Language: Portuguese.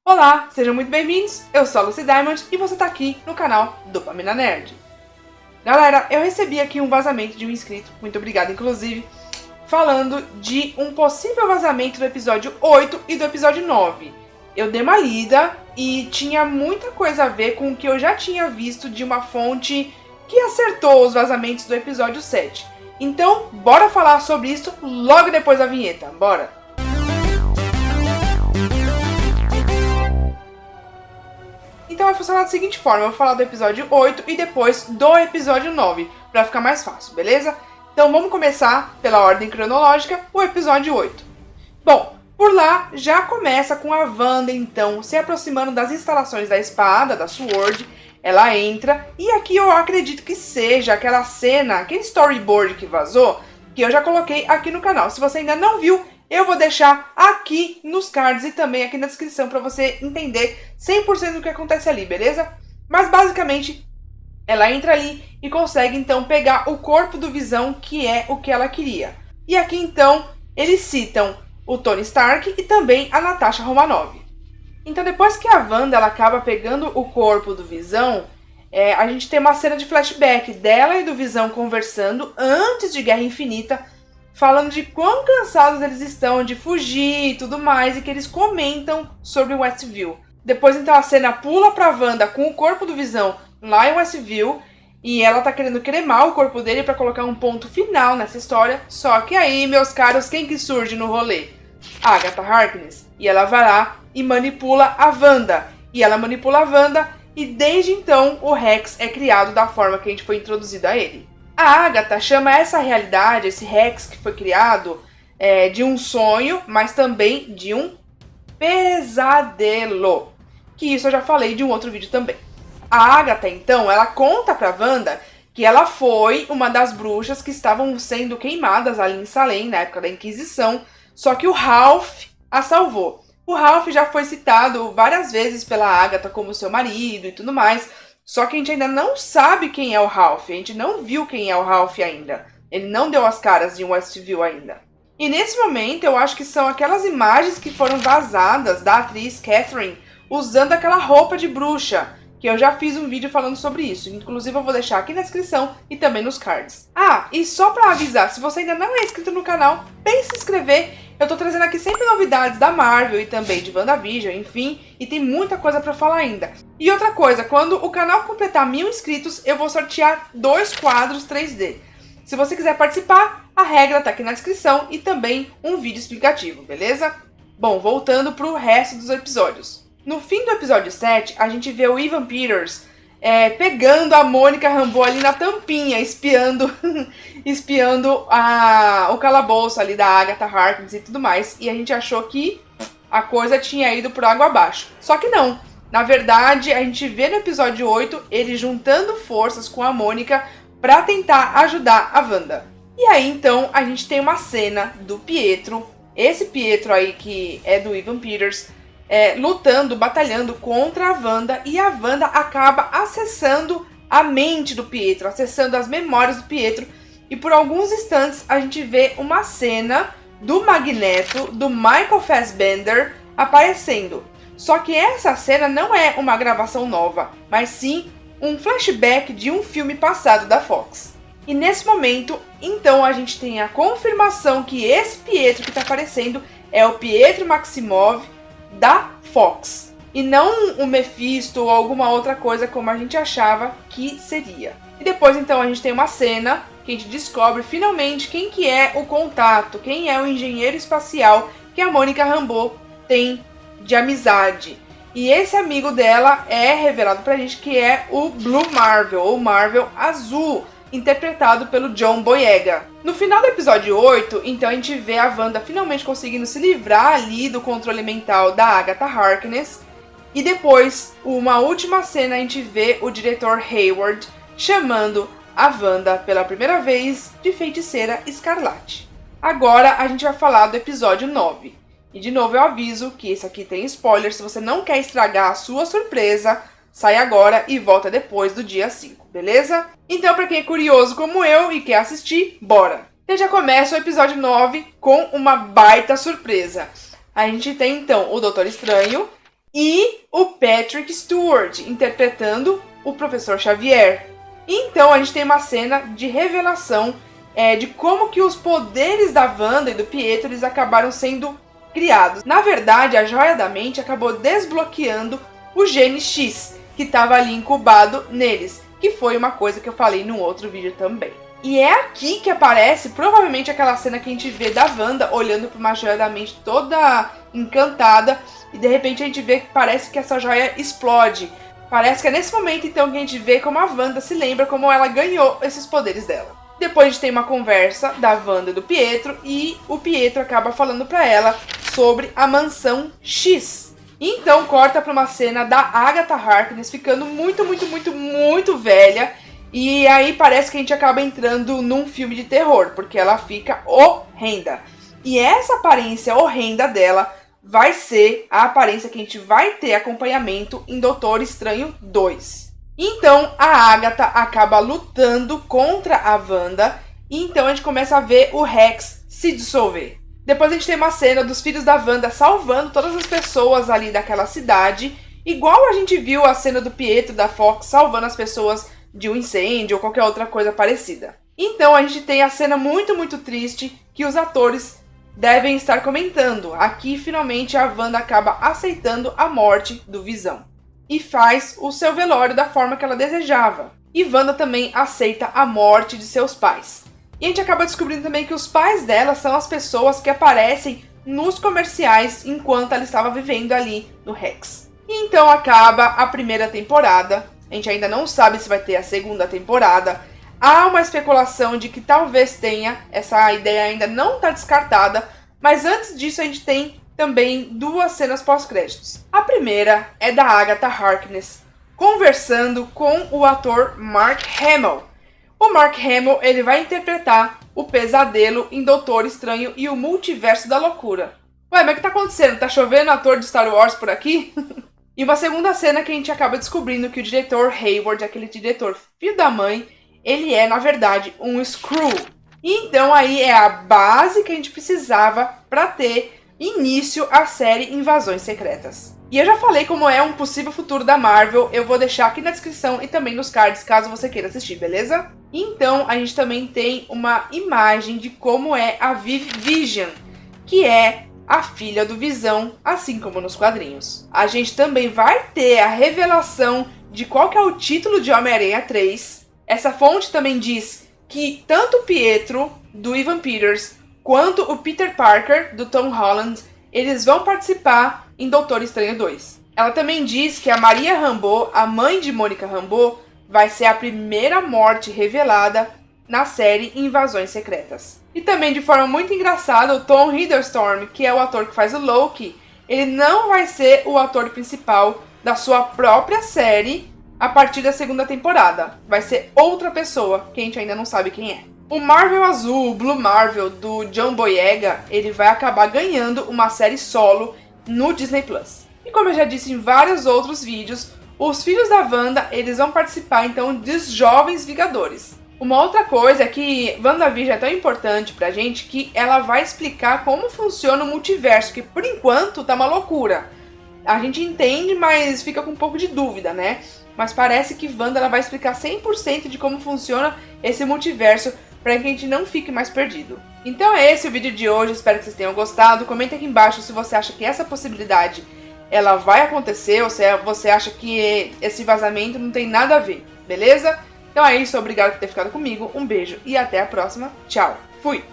Olá, sejam muito bem-vindos, eu sou a Lucy Diamond e você tá aqui no canal Dopamina Nerd. Galera, eu recebi aqui um vazamento de um inscrito, muito obrigada inclusive, falando de um possível vazamento do episódio 8 e do episódio 9. Eu dei uma lida e tinha muita coisa a ver com o que eu já tinha visto de uma fonte que acertou os vazamentos do episódio 7. Então, bora falar sobre isso logo depois da vinheta, bora! Então vai funcionar da seguinte forma, eu vou falar do episódio 8 e depois do episódio 9, pra ficar mais fácil, beleza? Então vamos começar pela ordem cronológica, o episódio 8. Bom, por lá já começa com a Wanda então se aproximando das instalações da espada, da Sword. Ela entra e aqui eu acredito que seja aquela cena, aquele storyboard que vazou, que eu já coloquei aqui no canal. Se você ainda não viu, eu vou deixar aqui nos cards e também aqui na descrição para você entender 100% do que acontece ali, beleza? Mas basicamente, ela entra ali e consegue então pegar o corpo do Visão, que é o que ela queria. E aqui então, eles citam o Tony Stark e também a Natasha Romanoff. Então depois que a Wanda ela acaba pegando o corpo do Visão, a gente tem uma cena de flashback dela e do Visão conversando antes de Guerra Infinita, falando de quão cansados eles estão de fugir e tudo mais, e que eles comentam sobre Westview. Depois então a cena pula pra Wanda com o corpo do Visão lá em Westview, e ela tá querendo cremar o corpo dele pra colocar um ponto final nessa história. Só que aí, meus caros, quem que surge no rolê? A Agatha Harkness. E ela vai lá e manipula a Wanda. E ela manipula a Wanda, e desde então o Rex é criado da forma que a gente foi introduzido a ele. A Agatha chama essa realidade, esse Rex que foi criado, de um sonho, mas também de um pesadelo. Que isso eu já falei de um outro vídeo também. A Agatha, então, ela conta pra Wanda que ela foi uma das bruxas que estavam sendo queimadas ali em Salem, na época da Inquisição, só que o Ralph a salvou. O Ralph já foi citado várias vezes pela Agatha como seu marido e tudo mais, só que a gente ainda não sabe quem é o Ralph, a gente não viu quem é o Ralph ainda. Ele não deu as caras de Westview ainda. E nesse momento eu acho que são aquelas imagens que foram vazadas da atriz Catherine usando aquela roupa de bruxa, que eu já fiz um vídeo falando sobre isso. Inclusive eu vou deixar aqui na descrição e também nos cards. Ah, e só pra avisar, se você ainda não é inscrito no canal, pense em se inscrever. Eu tô trazendo aqui sempre novidades da Marvel e também de WandaVision, enfim, e tem muita coisa pra falar ainda. E outra coisa, quando o canal completar 1000 inscritos, eu vou sortear 2 quadros 3D. Se você quiser participar, a regra tá aqui na descrição e também um vídeo explicativo, beleza? Bom, voltando pro resto dos episódios. No fim do episódio 7, a gente vê o Evan Peters pegando a Mônica Rambeau ali na tampinha, espiando o calabouço ali da Agatha Harkness e tudo mais. E a gente achou que a coisa tinha ido por água abaixo. Só que não. Na verdade, a gente vê no episódio 8 ele juntando forças com a Mônica pra tentar ajudar a Wanda. E aí, então, a gente tem uma cena do Pietro, esse Pietro aí que é do Evan Peters, lutando, batalhando contra a Wanda, e a Wanda acaba acessando a mente do Pietro, acessando as memórias do Pietro, e por alguns instantes a gente vê uma cena do Magneto, do Michael Fassbender, aparecendo. Só que essa cena não é uma gravação nova, mas sim um flashback de um filme passado da Fox. E nesse momento, então, a gente tem a confirmação que esse Pietro que está aparecendo é o Pietro Maximoff da Fox, e não o Mephisto ou alguma outra coisa como a gente achava que seria. E depois então a gente tem uma cena que a gente descobre finalmente quem que é o contato, quem é o engenheiro espacial que a Mônica Rambeau tem de amizade. E esse amigo dela é revelado pra gente que é o Blue Marvel, ou Marvel Azul, interpretado pelo John Boyega. No final do episódio 8, então a gente vê a Wanda finalmente conseguindo se livrar ali do controle mental da Agatha Harkness. E depois, uma última cena, a gente vê o diretor Hayward chamando a Wanda pela primeira vez de Feiticeira Escarlate. Agora a gente vai falar do episódio 9. E de novo eu aviso que esse aqui tem spoiler, se você não quer estragar a sua surpresa, sai agora e volta depois do dia 5, beleza? Então, pra quem é curioso como eu e quer assistir, bora! Então já começa o episódio 9 com uma baita surpresa. A gente tem então o Doutor Estranho e o Patrick Stewart interpretando o Professor Xavier. Então a gente tem uma cena de revelação de como que os poderes da Wanda e do Pietro eles acabaram sendo criados. Na verdade, a Joia da Mente acabou desbloqueando o gene X, que estava ali incubado neles, que foi uma coisa que eu falei num outro vídeo também. E é aqui que aparece provavelmente aquela cena que a gente vê da Wanda olhando para uma Joia da Mente toda encantada, e de repente a gente vê que parece que essa joia explode. Parece que é nesse momento então que a gente vê como a Wanda se lembra como ela ganhou esses poderes dela. Depois a gente tem uma conversa da Wanda e do Pietro, e o Pietro acaba falando para ela sobre a mansão X. Então corta para uma cena da Agatha Harkness ficando muito velha. E aí parece que a gente acaba entrando num filme de terror, porque ela fica horrenda. E essa aparência horrenda dela vai ser a aparência que a gente vai ter acompanhamento em Doutor Estranho 2. Então a Agatha acaba lutando contra a Wanda, e então a gente começa a ver o Rex se dissolver. Depois a gente tem uma cena dos filhos da Wanda salvando todas as pessoas ali daquela cidade, igual a gente viu a cena do Pietro da Fox salvando as pessoas de um incêndio ou qualquer outra coisa parecida. Então a gente tem a cena muito triste que os atores devem estar comentando. Aqui finalmente a Wanda acaba aceitando a morte do Visão e faz o seu velório da forma que ela desejava. E Wanda também aceita a morte de seus pais. E a gente acaba descobrindo também que os pais dela são as pessoas que aparecem nos comerciais enquanto ela estava vivendo ali no Rex. E então acaba a primeira temporada. A gente ainda não sabe se vai ter a segunda temporada. Há uma especulação de que talvez tenha, essa ideia ainda não está descartada, mas antes disso a gente tem também duas cenas pós-créditos. A primeira é da Agatha Harkness conversando com o ator Mark Hamill. O Mark Hamill ele vai interpretar o Pesadelo em Doutor Estranho e o Multiverso da Loucura. Ué, mas o que tá acontecendo? Tá chovendo ator de Star Wars por aqui? E uma segunda cena que a gente acaba descobrindo que o diretor Hayward, aquele diretor filho da mãe, ele é, na verdade, um Skrull. E então aí é a base que a gente precisava para ter início à série Invasões Secretas. E eu já falei como é um possível futuro da Marvel, eu vou deixar aqui na descrição e também nos cards, caso você queira assistir, beleza? Então a gente também tem uma imagem de como é a Vision, que é a filha do Visão, assim como nos quadrinhos. A gente também vai ter a revelação de qual que é o título de Homem-Aranha 3. Essa fonte também diz que tanto o Pietro, do Evan Peters, quanto o Peter Parker, do Tom Holland, eles vão participar em Doutor Estranho 2. Ela também diz que a Maria Rambeau, a mãe de Mônica Rambeau, vai ser a primeira morte revelada na série Invasões Secretas. E também, de forma muito engraçada, o Tom Hiddleston, que é o ator que faz o Loki, ele não vai ser o ator principal da sua própria série a partir da segunda temporada. Vai ser outra pessoa, que a gente ainda não sabe quem é. O Marvel Azul, o Blue Marvel, do John Boyega, ele vai acabar ganhando uma série solo no Disney+. E como eu já disse em vários outros vídeos, os filhos da Wanda, eles vão participar então dos Jovens Vingadores. Uma outra coisa é que WandaVision é tão importante pra gente que ela vai explicar como funciona o multiverso, que por enquanto tá uma loucura. A gente entende, mas fica com um pouco de dúvida, né? Mas parece que Wanda ela vai explicar 100% de como funciona esse multiverso para que a gente não fique mais perdido. Então é esse o vídeo de hoje, espero que vocês tenham gostado. Comenta aqui embaixo se você acha que essa possibilidade ela vai acontecer ou se você acha que esse vazamento não tem nada a ver, beleza? Então é isso, obrigado por ter ficado comigo, um beijo e até a próxima. Tchau, fui!